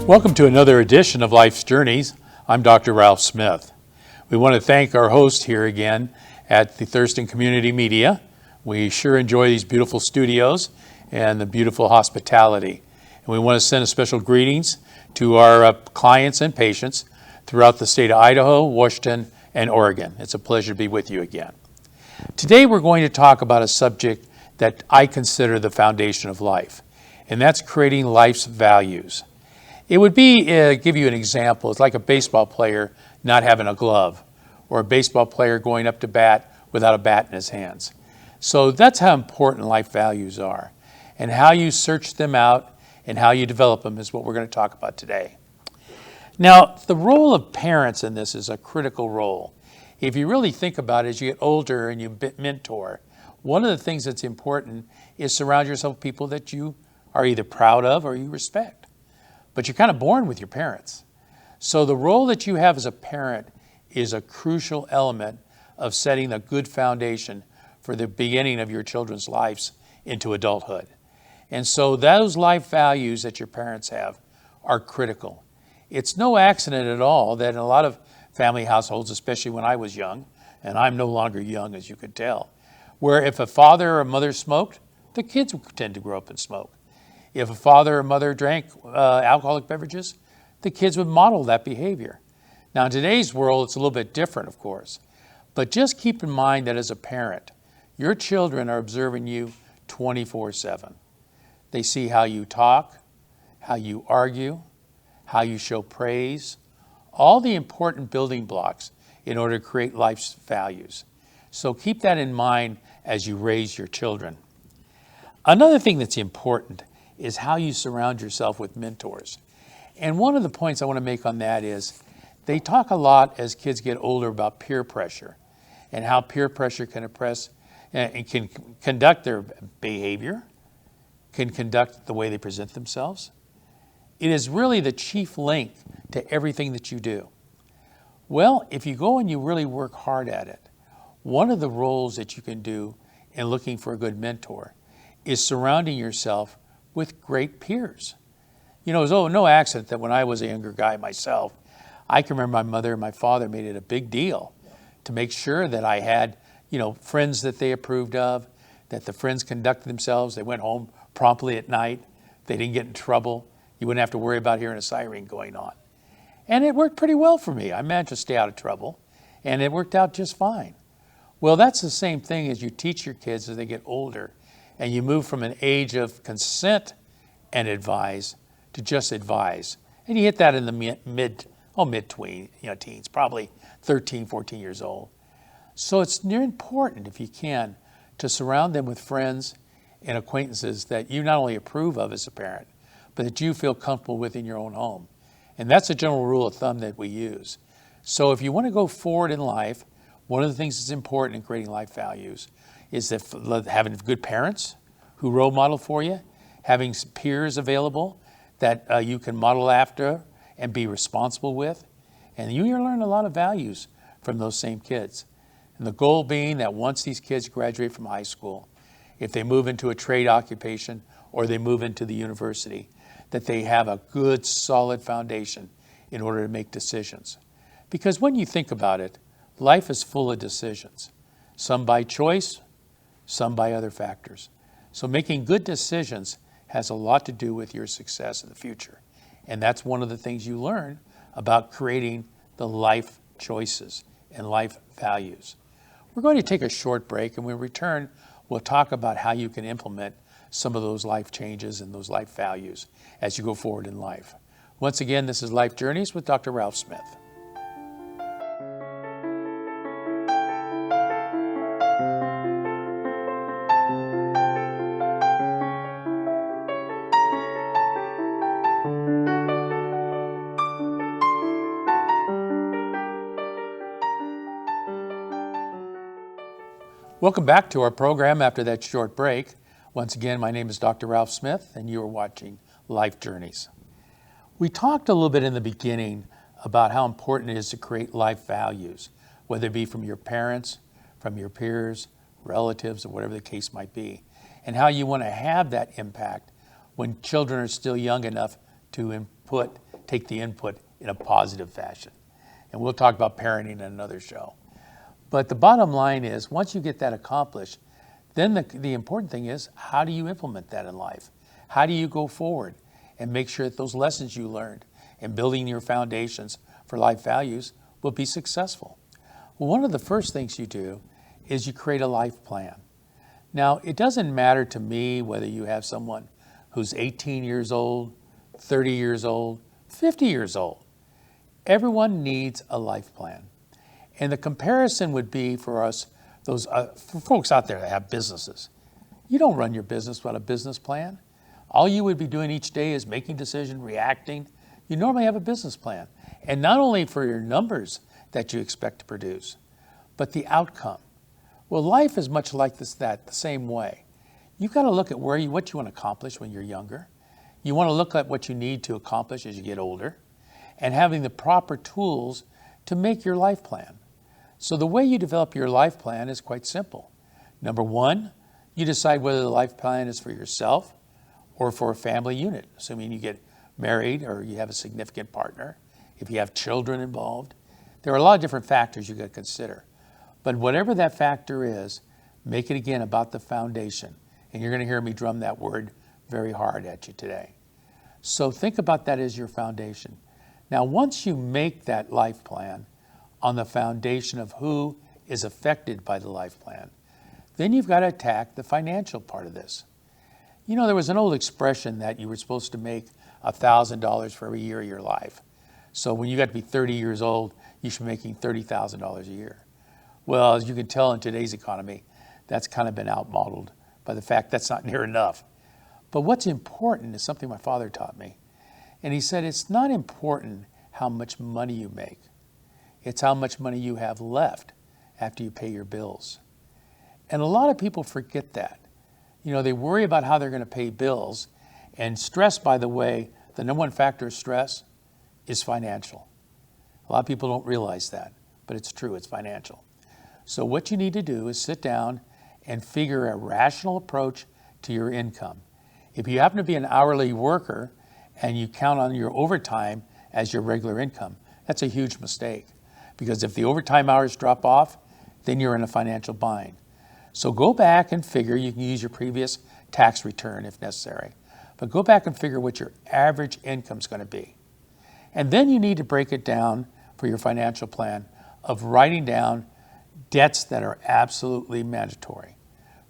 Welcome to another edition of Life's Journeys. I'm Dr. Ralph Smith. We want to thank our host here again at the Thurston Community Media. We sure enjoy these beautiful studios and the beautiful hospitality. And we want to send a special greetings to our clients and patients throughout the state of Idaho, Washington, and Oregon. It's a pleasure to be with you again. Today we're going to talk about a subject that I consider the foundation of life, and that's creating life's values. It would be, give you an example, it's like a baseball player not having a glove, or a baseball player going up to bat without a bat in his hands. So that's how important life values are. And how you search them out and how you develop them is what we're going to talk about today. Now, the role of parents in this is a critical role. If you really think about it, as you get older and you mentor, one of the things that's important is surround yourself with people that you are either proud of or you respect. But you're kind of born with your parents. So the role that you have as a parent is a crucial element of setting a good foundation for the beginning of your children's lives into adulthood. And so those life values that your parents have are critical. It's no accident at all that in a lot of family households, especially when I was young, and I'm no longer young as you could tell, where if a father or a mother smoked, the kids would tend to grow up and smoke. If a father or mother drank alcoholic beverages, the kids would model that behavior. Now in today's world, it's a little bit different, of course. But just keep in mind that as a parent, your children are observing you 24/7. They see how you talk, how you argue, how you show praise, all the important building blocks in order to create life's values. So keep that in mind as you raise your children. Another thing that's important is how you surround yourself with mentors. And one of the points I want to make on that is they talk a lot as kids get older about peer pressure and how peer pressure can oppress and can conduct their behavior, can conduct the way they present themselves. It is really the chief link to everything that you do. Well, if you go and you really work hard at it, one of the roles that you can do in looking for a good mentor is surrounding yourself with great peers. You know, it was no accident that when I was a younger guy myself, I can remember my mother and my father made it a big deal to make sure that I had, friends that they approved of, that the friends conducted themselves. They went home promptly at night. They didn't get in trouble. You wouldn't have to worry about hearing a siren going on. And it worked pretty well for me. I managed to stay out of trouble, and it worked out just fine. Well, that's the same thing as you teach your kids as they get older, and you move from an age of consent and advise to just advise. And you hit that in the mid-tween, teens, probably 13, 14 years old. So it's important, if you can, to surround them with friends and acquaintances that you not only approve of as a parent, but that you feel comfortable with in your own home. And that's a general rule of thumb that we use. So if you want to go forward in life, one of the things that's important in creating life values is that having good parents who role model for you, having peers available that you can model after and be responsible with. And you learn a lot of values from those same kids. And the goal being that once these kids graduate from high school, if they move into a trade occupation or they move into the university, that they have a good, solid foundation in order to make decisions. Because when you think about it, life is full of decisions, some by choice, some by other factors. So making good decisions has a lot to do with your success in the future. And that's one of the things you learn about creating the life choices and life values. We're going to take a short break, and when we return, we'll talk about how you can implement some of those life changes and those life values as you go forward in life. Once again, this is Life Journeys with Dr. Ralph Smith. Welcome back to our program after that short break. Once again, my name is Dr. Ralph Smith, and you are watching Life Journeys. We talked a little bit in the beginning about how important it is to create life values, whether it be from your parents, from your peers, relatives, or whatever the case might be, and how you want to have that impact when children are still young enough to input take the input in a positive fashion. And we'll talk about parenting in another show. But the bottom line is, once you get that accomplished, then the important thing is, how do you implement that in life? How do you go forward and make sure that those lessons you learned in building your foundations for life values will be successful? Well, one of the first things you do is you create a life plan. Now, it doesn't matter to me whether you have someone who's 18 years old, 30 years old, 50 years old. Everyone needs a life plan. And the comparison would be for us, for folks out there that have businesses. You don't run your business without a business plan. All you would be doing each day is making decisions, reacting. You normally have a business plan. And not only for your numbers that you expect to produce, but the outcome. Well, life is much like the same way. You've got to look at what you want to accomplish when you're younger. You want to look at what you need to accomplish as you get older, and having the proper tools to make your life plan. So the way you develop your life plan is quite simple. Number one, you decide whether the life plan is for yourself or for a family unit, assuming you get married or you have a significant partner, if you have children involved. There are a lot of different factors you got to consider. But whatever that factor is, make it again about the foundation. And you're going to hear me drum that word very hard at you today. So think about that as your foundation. Now, once you make that life plan on the foundation of who is affected by the life plan, then you've got to attack the financial part of this. You know, there was an old expression that you were supposed to make $1,000 for every year of your life. So when you got to be 30 years old, you should be making $30,000 a year. Well, as you can tell in today's economy, that's kind of been outmodeled by the fact that's not near enough. But what's important is something my father taught me. And he said, it's not important how much money you make. It's how much money you have left after you pay your bills. And a lot of people forget that. You know, they worry about how they're going to pay bills. And stress, by the way, the number one factor of stress is financial. A lot of people don't realize that, but it's true, it's financial. So what you need to do is sit down and figure a rational approach to your income. If you happen to be an hourly worker and you count on your overtime as your regular income, that's a huge mistake. Because if the overtime hours drop off, then you're in a financial bind. So go back and figure, you can use your previous tax return if necessary, but go back and figure what your average income is going to be. And then you need to break it down for your financial plan of writing down debts that are absolutely mandatory.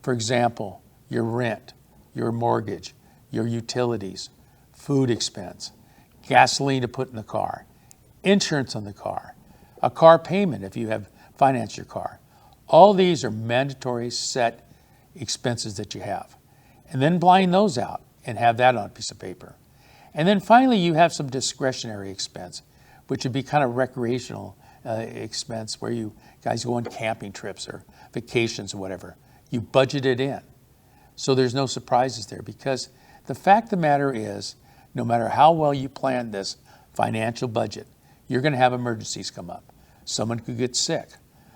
For example, your rent, your mortgage, your utilities, food expense, gasoline to put in the car, insurance on the car, a car payment if you have financed your car. All these are mandatory set expenses that you have. And then line those out and have that on a piece of paper. And then finally, you have some discretionary expense, which would be kind of recreational expense where you guys go on camping trips or vacations or whatever. You budget it in. So there's no surprises there, because the fact of the matter is, no matter how well you plan this financial budget, you're going to have emergencies come up. Someone could get sick.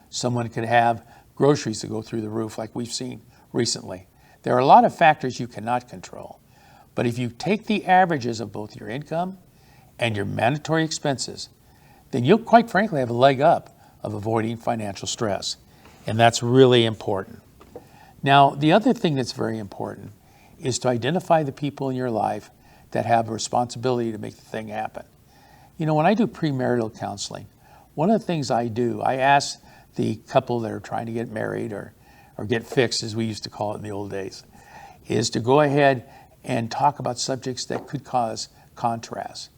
Someone could have groceries that go through the roof like we've seen recently. There are a lot of factors you cannot control. But if you take the averages of both your income and your mandatory expenses, then you'll quite frankly have a leg up of avoiding financial stress. And that's really important. Now, the other thing that's very important is to identify the people in your life that have a responsibility to make the thing happen. You know, when I do premarital counseling, one of the things I do, I ask the couple that are trying to get married or get fixed, as we used to call it in the old days, is to go ahead and talk about subjects that could cause contrast.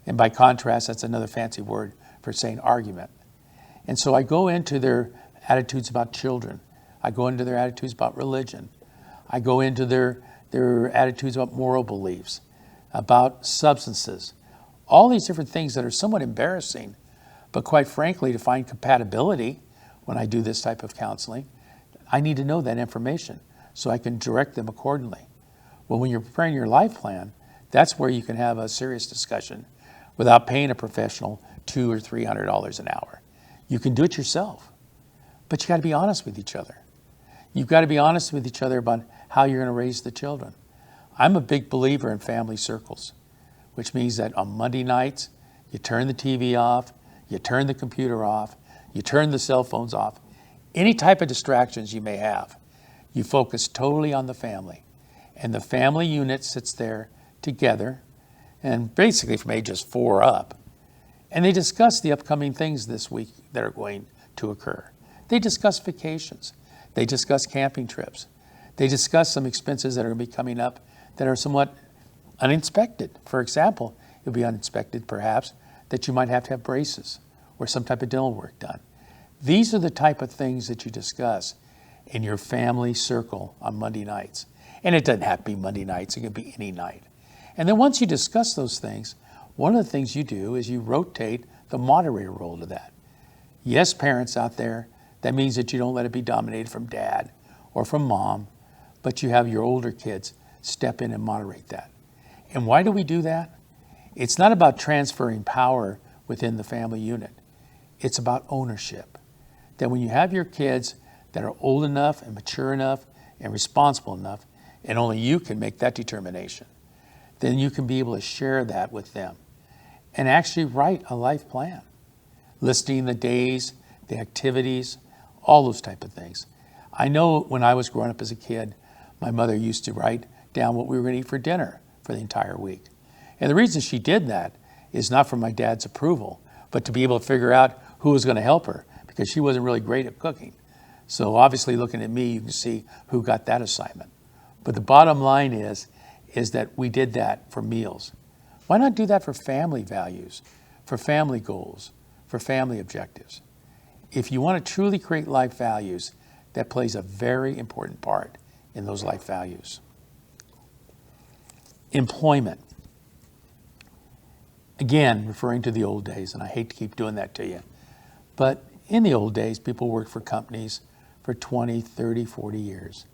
And by contrast, that's another fancy word for saying argument. And so I go into their attitudes about children. I go into their attitudes about religion. I go into their attitudes about moral beliefs, about substances, all these different things that are somewhat embarrassing, but quite frankly, to find compatibility when I do this type of counseling, I need to know that information so I can direct them accordingly. Well, when you're preparing your life plan, that's where you can have a serious discussion without paying a professional $200 or $300 an hour. You can do it yourself, but you got to be honest with each other. You've got to be honest with each other about how you're going to raise the children. I'm a big believer in family circles. which means that on Monday nights, you turn the TV off, you turn the computer off, you turn the cell phones off, any type of distractions you may have. You focus totally on the family. And the family unit sits there together, and basically from ages 4 up, and they discuss the upcoming things this week that are going to occur. They discuss vacations. They discuss camping trips. They discuss some expenses that are going to be coming up that are somewhat unexpected. For example, it would be unexpected perhaps that you might have to have braces or some type of dental work done. These are the type of things that you discuss in your family circle on Monday nights. And it doesn't have to be Monday nights, it can be any night. And then once you discuss those things, one of the things you do is you rotate the moderator role to that. Yes, parents out there, that means that you don't let it be dominated from dad or from mom, but you have your older kids step in and moderate that. And why do we do that? It's not about transferring power within the family unit. It's about ownership. That when you have your kids that are old enough and mature enough and responsible enough, and only you can make that determination, then you can be able to share that with them and actually write a life plan, listing the days, the activities, all those type of things. I know when I was growing up as a kid, my mother used to write down what we were going to eat for dinner for the entire week. And the reason she did that is not for my dad's approval, but to be able to figure out who was going to help her, because she wasn't really great at cooking. So obviously looking at me, you can see who got that assignment. But the bottom line is that we did that for meals. Why not do that for family values, for family goals, for family objectives? If you want to truly create life values, that plays a very important part in those life values. Employment. Again, referring to the old days, and I hate to keep doing that to you, but in the old days, people worked for companies for 20, 30, 40 years.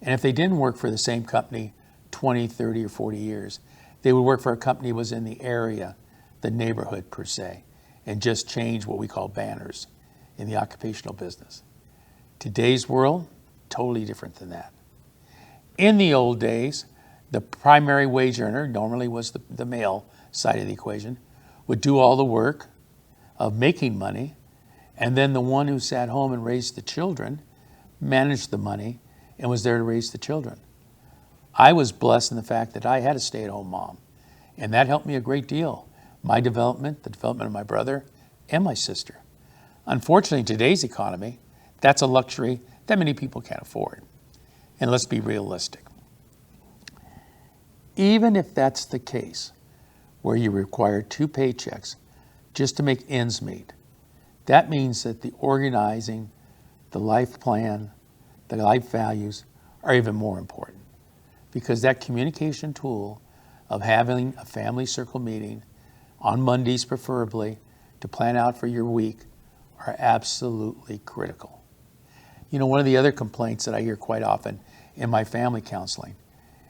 And if they didn't work for the same company 20, 30, or 40 years, they would work for a company that was in the area, the neighborhood per se, and just change what we call banners in the occupational business. Today's world, totally different than that. In the old days, the primary wage earner, normally was the male side of the equation, would do all the work of making money, and then the one who sat home and raised the children managed the money and was there to raise the children. I was blessed in the fact that I had a stay-at-home mom, and that helped me a great deal. My development, the development of my brother, and my sister. Unfortunately, in today's economy, that's a luxury that many people can't afford. And let's be realistic. Even if that's the case, where you require 2 paychecks just to make ends meet, that means that the organizing, the life plan, the life values are even more important. Because that communication tool of having a family circle meeting on Mondays preferably to plan out for your week are absolutely critical. You know, one of the other complaints that I hear quite often in my family counseling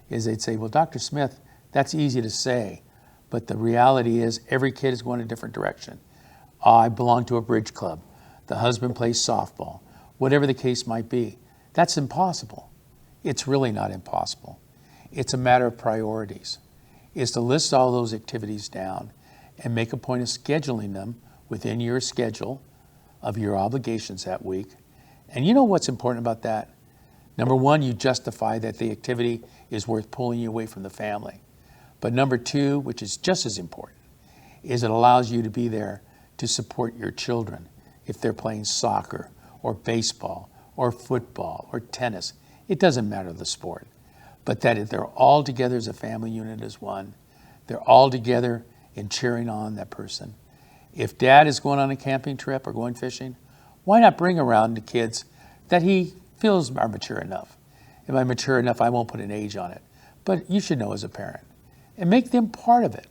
is they'd say, well, Dr. Smith, that's easy to say, but the reality is every kid is going a different direction. I belong to a bridge club. The husband plays softball. Whatever the case might be, that's impossible. It's really not impossible. It's a matter of priorities. It's to list all those activities down and make a point of scheduling them within your schedule of your obligations that week. And you know what's important about that? Number one, you justify that the activity is worth pulling you away from the family. But number two, which is just as important, is it allows you to be there to support your children if they're playing soccer or baseball or football or tennis. It doesn't matter the sport, but that if they're all together as a family unit as one, they're all together in cheering on that person. If dad is going on a camping trip or going fishing, why not bring around the kids that he feels are mature enough? If I'm mature enough, I won't put an age on it, but you should know as a parent. And make them part of it.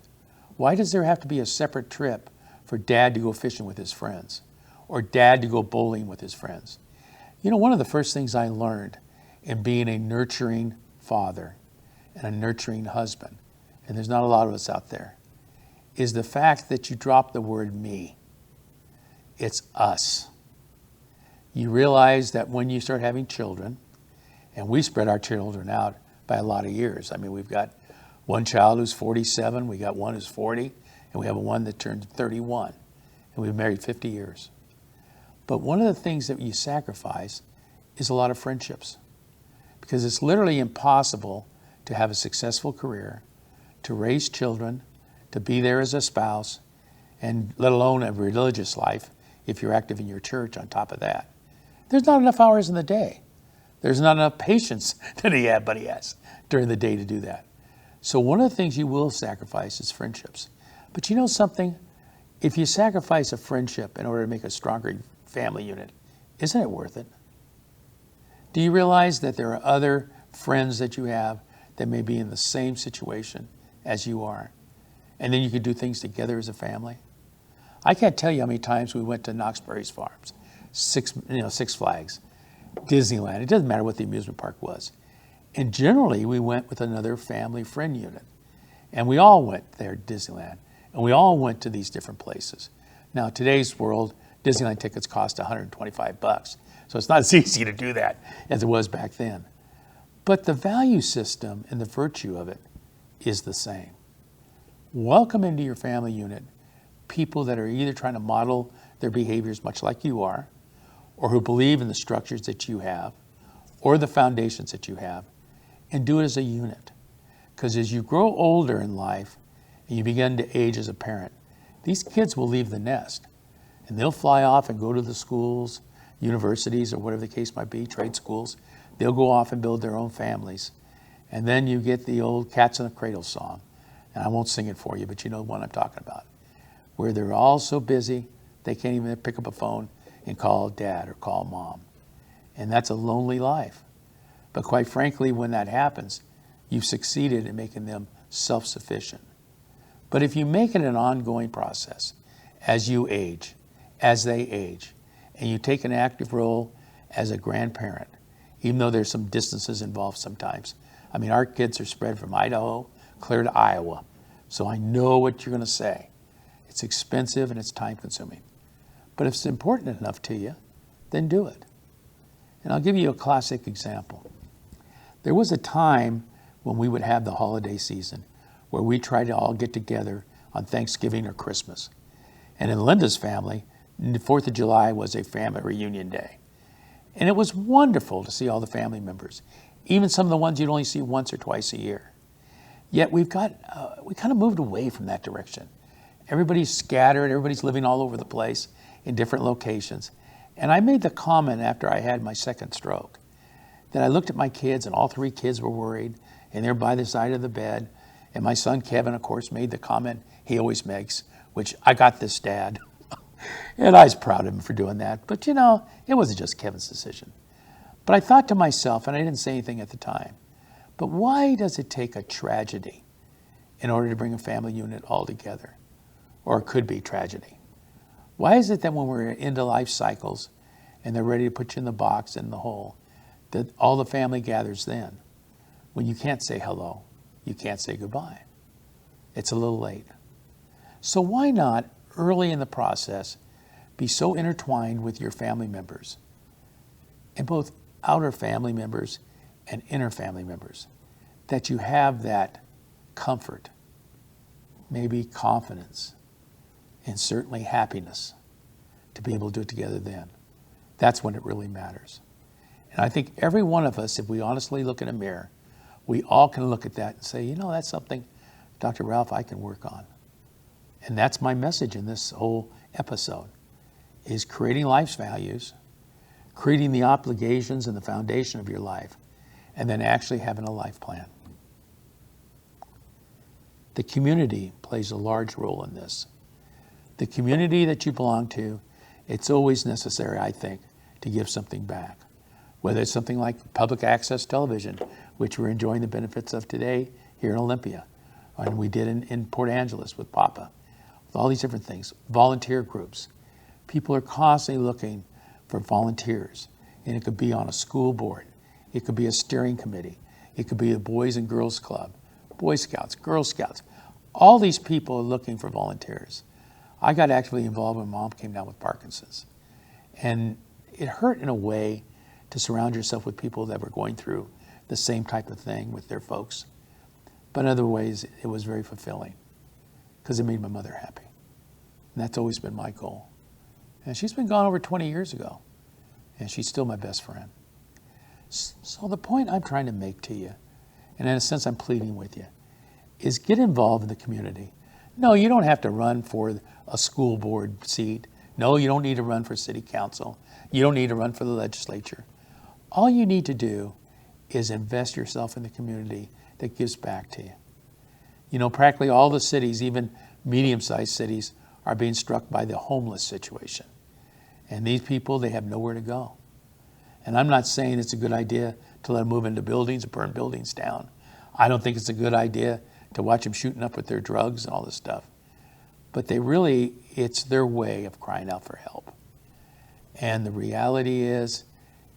Why does there have to be a separate trip for dad to go fishing with his friends or dad to go bowling with his friends? You know, one of the first things I learned in being a nurturing father and a nurturing husband, and there's not a lot of us out there, is the fact that you drop the word me. It's us. You realize that when you start having children, and we spread our children out by a lot of years. I mean, we've got one child who's 47, we got one who's 40, and we have one that turned 31. And we've been married 50 years. But one of the things that you sacrifice is a lot of friendships, because it's literally impossible to have a successful career, to raise children, to be there as a spouse, and let alone a religious life if you're active in your church on top of that. There's not enough hours in the day. There's not enough patience that he has during the day to do that. So one of the things you will sacrifice is friendships. But you know something? If you sacrifice a friendship in order to make a stronger family unit, isn't it worth it? Do you realize that there are other friends that you have that may be in the same situation as you are? And then you could do things together as a family? I can't tell you how many times we went to Knox Berry's Farms, Six Flags, Disneyland. It doesn't matter what the amusement park was. And generally, we went with another family friend unit. And we all went there to Disneyland. And we all went to these different places. Now, in today's world, Disneyland tickets cost $125. So it's not as easy to do that as it was back then. But the value system and the virtue of it is the same. Welcome into your family unit people that are either trying to model their behaviors much like you are, or who believe in the structures that you have, or the foundations that you have, and do it as a unit. Because as you grow older in life and you begin to age as a parent, these kids will leave the nest and they'll fly off and go to the schools, universities, or whatever the case might be, trade schools. They'll go off and build their own families. And then you get the old Cats in the Cradle song. And I won't sing it for you, but you know what I'm talking about. Where they're all so busy, they can't even pick up a phone and call dad or call mom. And that's a lonely life. But quite frankly, when that happens, you've succeeded in making them self-sufficient. But if you make it an ongoing process, as you age, as they age, and you take an active role as a grandparent, even though there's some distances involved sometimes. I mean, our kids are spread from Idaho clear to Iowa, so I know what you're going to say. It's expensive and it's time consuming. But if it's important enough to you, then do it. And I'll give you a classic example. There was a time when we would have the holiday season where we tried to all get together on Thanksgiving or Christmas. And in Linda's family, the 4th of July was a family reunion day. And it was wonderful to see all the family members, even some of the ones you'd only see once or twice a year. Yet we kind of moved away from that direction. Everybody's scattered, everybody's living all over the place in different locations. And I made the comment after I had my second stroke that I looked at my kids and all 3 kids were worried and they're by the side of the bed. And my son Kevin, of course, made the comment he always makes, which, I got this, Dad. And I was proud of him for doing that. But you know, it wasn't just Kevin's decision. But I thought to myself, and I didn't say anything at the time, but why does it take a tragedy in order to bring a family unit all together? Or it could be tragedy. Why is it that when we're into life cycles and they're ready to put you in the box and in the hole, that all the family gathers then? When you can't say hello, you can't say goodbye. It's a little late. So why not, early in the process, be so intertwined with your family members, and both outer family members and inner family members, that you have that comfort, maybe confidence, and certainly happiness to be able to do it together then. That's when it really matters. And I think every one of us, if we honestly look in a mirror, we all can look at that and say, you know, that's something, Dr. Ralph, I can work on. And that's my message in this whole episode, is creating life's values, creating the obligations and the foundation of your life, and then actually having a life plan. The community plays a large role in this. The community that you belong to, it's always necessary, I think, to give something back. Whether it's something like public access television, which we're enjoying the benefits of today here in Olympia, and we did in Port Angeles with Papa, with all these different things. Volunteer groups. People are constantly looking for volunteers, and it could be on a school board. It could be a steering committee. It could be a Boys and Girls Club, Boy Scouts, Girl Scouts. All these people are looking for volunteers. I got actually involved when Mom came down with Parkinson's. And it hurt in a way to surround yourself with people that were going through the same type of thing with their folks. But in other ways, it was very fulfilling because it made my mother happy. And that's always been my goal. And she's been gone over 20 years ago, and she's still my best friend. So the point I'm trying to make to you, and in a sense I'm pleading with you, is get involved in the community. No, you don't have to run for a school board seat. No, you don't need to run for city council. You don't need to run for the legislature. All you need to do is invest yourself in the community that gives back to you. You know, practically all the cities, even medium-sized cities, are being struck by the homeless situation. And these people, they have nowhere to go. And I'm not saying it's a good idea to let them move into buildings or burn buildings down. I don't think it's a good idea to watch them shooting up with their drugs and all this stuff. But it's their way of crying out for help. And the reality is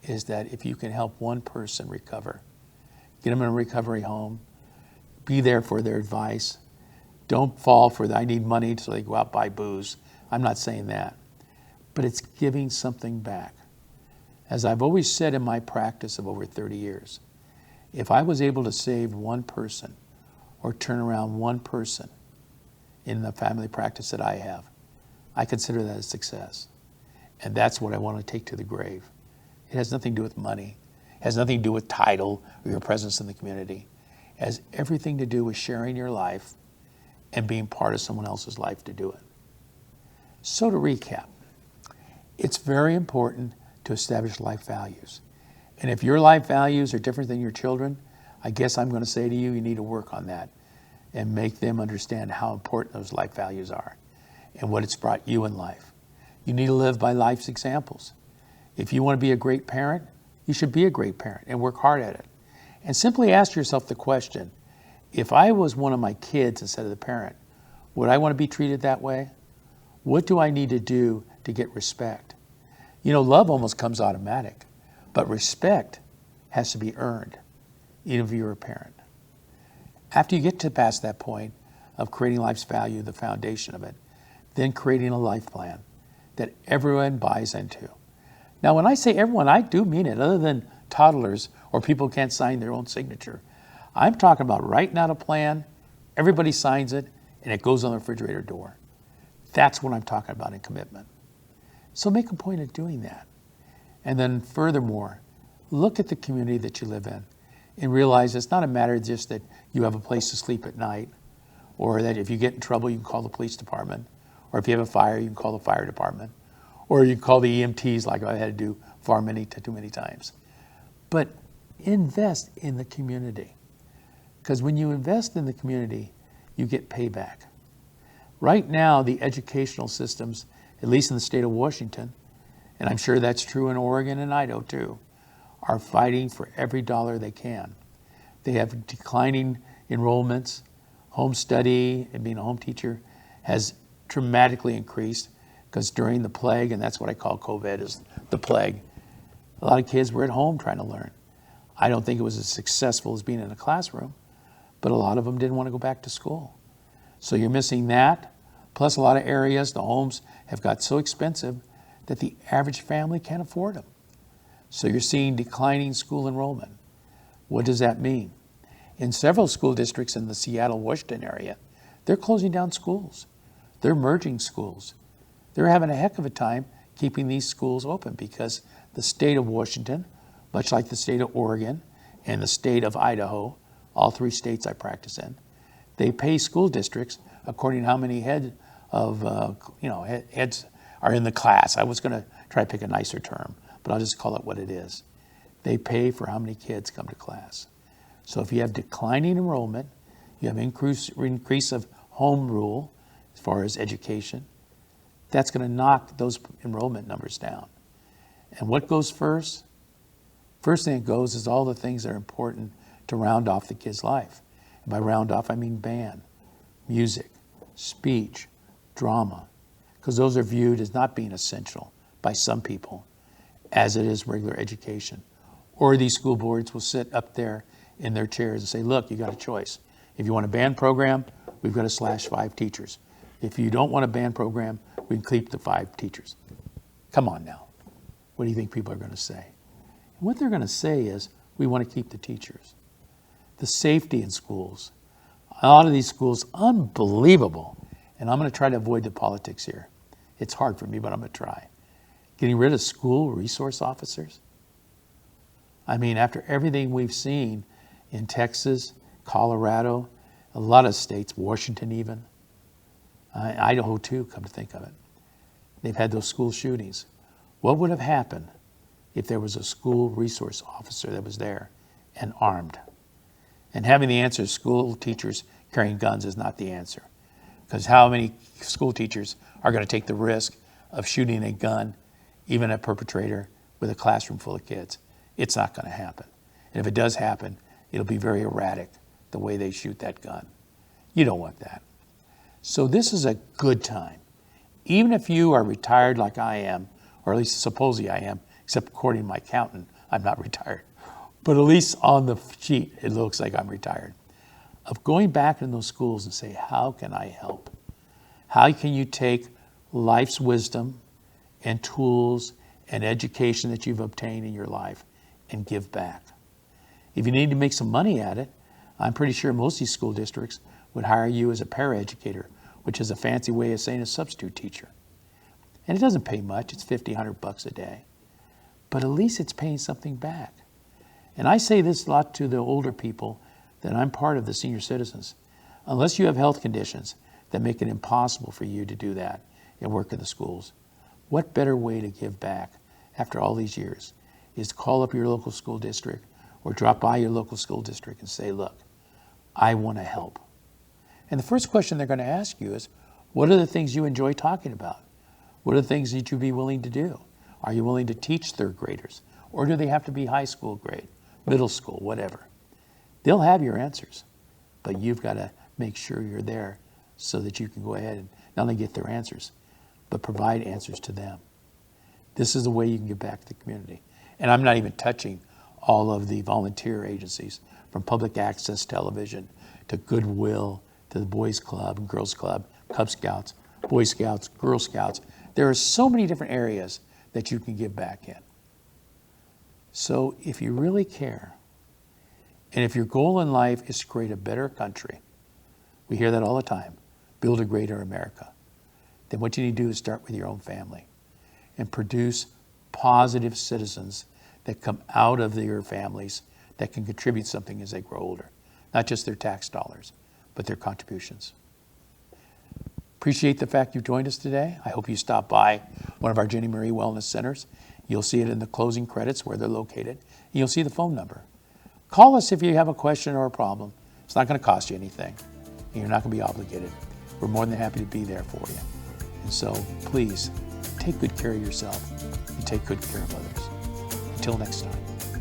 that if you can help one person recover, get them in a recovery home, be there for their advice, don't fall for the I need money so they go out and buy booze. I'm not saying that. But it's giving something back. As I've always said in my practice of over 30 years, if I was able to save one person or turn around one person in the family practice that I have, I consider that a success. And that's what I want to take to the grave. It has nothing to do with money. It has nothing to do with title or your presence in the community. It has everything to do with sharing your life and being part of someone else's life to do it. So to recap, it's very important to establish life values. And if your life values are different than your children, I guess I'm going to say to you, you need to work on that and make them understand how important those life values are and what it's brought you in life. You need to live by life's examples. If you want to be a great parent, you should be a great parent and work hard at it. And simply ask yourself the question, if I was one of my kids instead of the parent, would I want to be treated that way? What do I need to do to get respect? You know, love almost comes automatic, but respect has to be earned, even if you're a parent. After you get to past that point of creating life's value, the foundation of it, then creating a life plan that everyone buys into. Now, when I say everyone, I do mean it, other than toddlers or people who can't sign their own signature. I'm talking about writing out a plan, everybody signs it, and it goes on the refrigerator door. That's what I'm talking about in commitment. So make a point of doing that. And then furthermore, look at the community that you live in and realize it's not a matter just that you have a place to sleep at night, or that if you get in trouble, you can call the police department, or if you have a fire, you can call the fire department, or you can call the EMTs like I had to do too many times. But invest in the community. Because when you invest in the community, you get payback. Right now, the educational systems, at least in the state of Washington, and I'm sure that's true in Oregon and Idaho too, are fighting for every dollar they can. They have declining enrollments. Home study and being a home teacher has dramatically increased because during the plague, and that's what I call COVID, is the plague, a lot of kids were at home trying to learn. I don't think it was as successful as being in a classroom, but a lot of them didn't want to go back to school. So you're missing that. Plus a lot of areas, the homes have got so expensive that the average family can't afford them. So you're seeing declining school enrollment. What does that mean? In several school districts in the Seattle, Washington area, they're closing down schools. They're merging schools. They're having a heck of a time keeping these schools open because the state of Washington, much like the state of Oregon and the state of Idaho, all three states I practice in, they pay school districts according to how many heads are in the class. I was going to try to pick a nicer term, but I'll just call it what it is. They pay for how many kids come to class. So if you have declining enrollment, you have increase of home rule as far as education, that's going to knock those enrollment numbers down. And what goes first? First thing that goes is all the things that are important to round off the kid's life. And by round off, I mean band, music, speech, drama, because those are viewed as not being essential by some people as it is regular education. Or these school boards will sit up there in their chairs and say, look, you got a choice. If you want a band program, we've got to slash 5 teachers. If you don't want a band program, we can keep the 5 teachers. Come on now. What do you think people are going to say? And what they're going to say is, we want to keep the teachers. The safety in schools, A lot of these schools, unbelievable. And I'm going to try to avoid the politics here. It's hard for me, but I'm going to try. Getting rid of school resource officers. I mean, after everything we've seen in Texas, Colorado, a lot of states, Washington even, Idaho too, come to think of it. They've had those school shootings. What would have happened if there was a school resource officer that was there and armed? And having the answer, school teachers carrying guns is not the answer. Because how many school teachers are going to take the risk of shooting a gun, even a perpetrator, with a classroom full of kids? It's not going to happen. And if it does happen, it'll be very erratic, the way they shoot that gun. You don't want that. So this is a good time. Even if you are retired like I am, or at least supposedly I am, except according to my accountant, I'm not retired. But at least on the sheet, it looks like I'm retired. Of going back in those schools and say, how can I help? How can you take life's wisdom and tools and education that you've obtained in your life and give back? If you need to make some money at it, I'm pretty sure most of these school districts would hire you as a paraeducator, which is a fancy way of saying a substitute teacher. And it doesn't pay much, it's $50, $100 a day. But at least it's paying something back. And I say this a lot to the older people that I'm part of the senior citizens. Unless you have health conditions that make it impossible for you to do that and work in the schools, what better way to give back after all these years is to call up your local school district or drop by your local school district and say, look, I want to help. And the first question they're going to ask you is, what are the things you enjoy talking about? What are the things that you'd be willing to do? Are you willing to teach third graders? Or do they have to be high school grade, middle school, whatever? They'll have your answers, but you've got to make sure you're there so that you can go ahead and not only get their answers, but provide answers to them. This is the way you can give back to the community. And I'm not even touching all of the volunteer agencies, from public access television to Goodwill to the Boys Club and Girls Club, Cub Scouts, Boy Scouts, Girl Scouts. There are so many different areas that you can give back in. So if you really care, and if your goal in life is to create a better country, we hear that all the time, build a greater America, then what you need to do is start with your own family and produce positive citizens that come out of your families that can contribute something as they grow older. Not just their tax dollars, but their contributions. Appreciate the fact you've joined us today. I hope you stop by one of our Jenny Marie Wellness Centers. You'll see it in the closing credits where they're located. You'll see the phone number. Call us if you have a question or a problem. It's not going to cost you anything. And you're not going to be obligated. We're more than happy to be there for you. And so please take good care of yourself and take good care of others. Until next time.